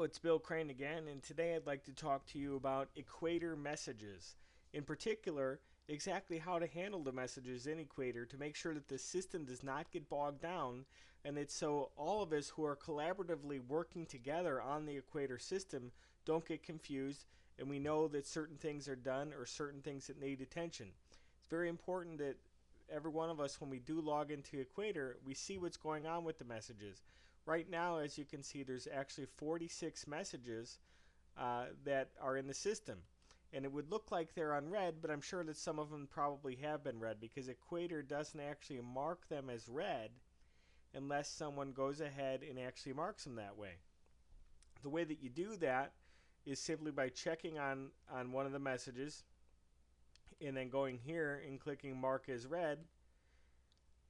it's Bill Crane again, and today I'd like to talk to you about Equator messages. In particular, exactly how to handle the messages in Equator to make sure that the system does not get bogged down, and that so all of us who are collaboratively working together on the Equator system don't get confused, and we know that certain things are done or certain things that need attention. It's very important that every one of us, when we do log into Equator, we see what's going on with the messages. Right now, as you can see, there's actually 46 messages that are in the system. And it would look like they're unread, but I'm sure that some of them probably have been read because Equator doesn't actually mark them as read unless someone goes ahead and actually marks them that way. The way that you do that is simply by checking on one of the messages and then going here and clicking mark as read,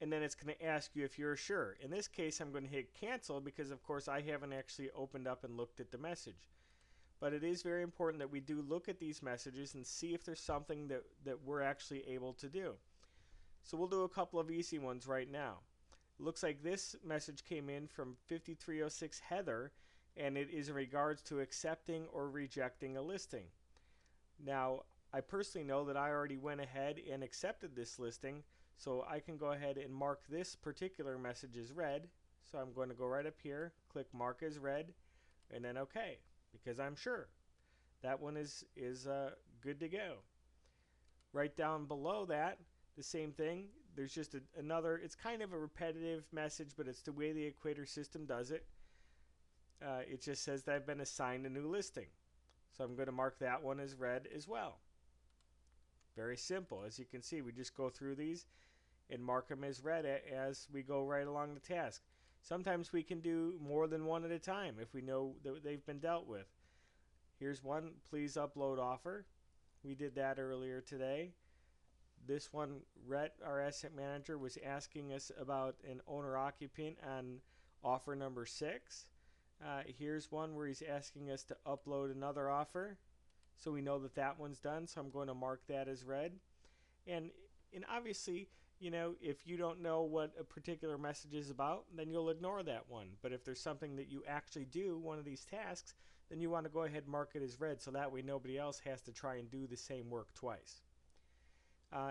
and then it's going to ask you if you're sure. In this case, I'm going to hit cancel because, of course, I haven't actually opened up and looked at the message. But it is very important that we do look at these messages and see if there's something that we're actually able to do. So we'll do a couple of easy ones right now. It looks like this message came in from 5306 Heather, and it is in regards to accepting or rejecting a listing. Now, I personally know that I already went ahead and accepted this listing, so I can go ahead and mark this particular message as read. So I'm going to go right up here, click mark as read, and then OK, because I'm sure that one is good to go. Right down below that, the same thing. There's just another, it's kind of a repetitive message, but it's the way the Equator system does it. It just says that I've been assigned a new listing. So I'm going to mark that one as read as well. Very simple. As you can see, we just go through these and mark them as read as we go right along the task. Sometimes we can do more than one at a time if we know that they've been dealt with. Here's one, please upload offer. We did that earlier today. This one, Rhett, our asset manager, was asking us about an owner-occupant on offer number 6. Here's one where he's asking us to upload another offer. So we know that that one's done, so I'm going to mark that as read. And obviously, you know, if you don't know what a particular message is about, then you'll ignore that one. But if there's something that you actually do, one of these tasks, then you want to go ahead and mark it as read, so that way nobody else has to try and do the same work twice.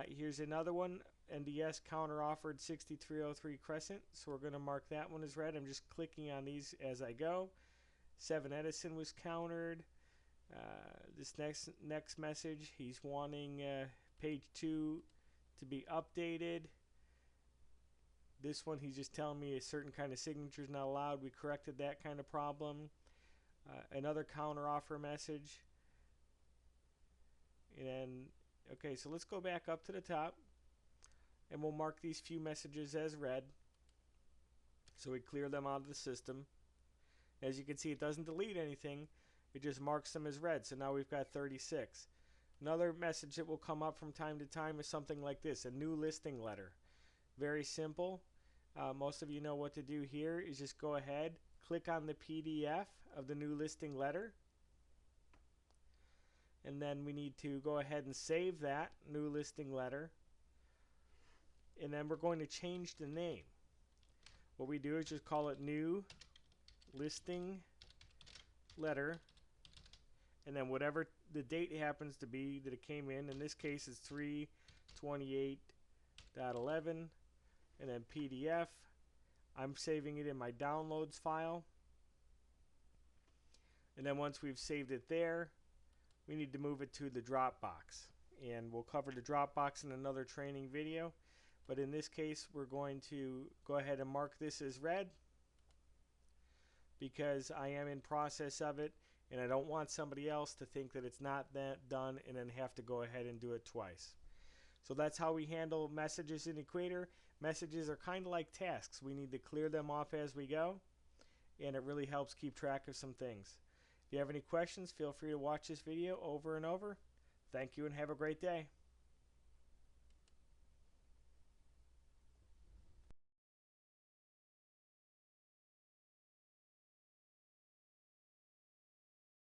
Here's another one, NDS counter offered 6303 Crescent, so we're going to mark that one as read. I'm just clicking on these as I go. 7 Edison was countered. This next message, he's wanting page 2 to be updated. This one, he's just telling me a certain kind of signature is not allowed. We corrected that kind of problem. Another counter offer message. And then, okay, so let's go back up to the top and we'll mark these few messages as read. So we clear them out of the system. As you can see, it doesn't delete anything. It just marks them as read. So now we've got 36. Another message that will come up from time to time is something like this, a new listing letter. Very simple. Most of you know what to do here is just go ahead, click on the PDF of the new listing letter. And then we need to go ahead and save that new listing letter. And then we're going to change the name. What we do is just call it new listing letter. And then whatever the date happens to be that it came in this case is 3/28.11, and then PDF. I'm saving it in my downloads file. And then once we've saved it there, we need to move it to the Dropbox. And we'll cover the Dropbox in another training video. But in this case, we're going to go ahead and mark this as read because I am in process of it. And I don't want somebody else to think that it's not that done and then have to go ahead and do it twice. So that's how we handle messages in Equator. Messages are kind of like tasks. We need to clear them off as we go, and it really helps keep track of some things. If you have any questions, feel free to watch this video over and over. Thank you and have a great day.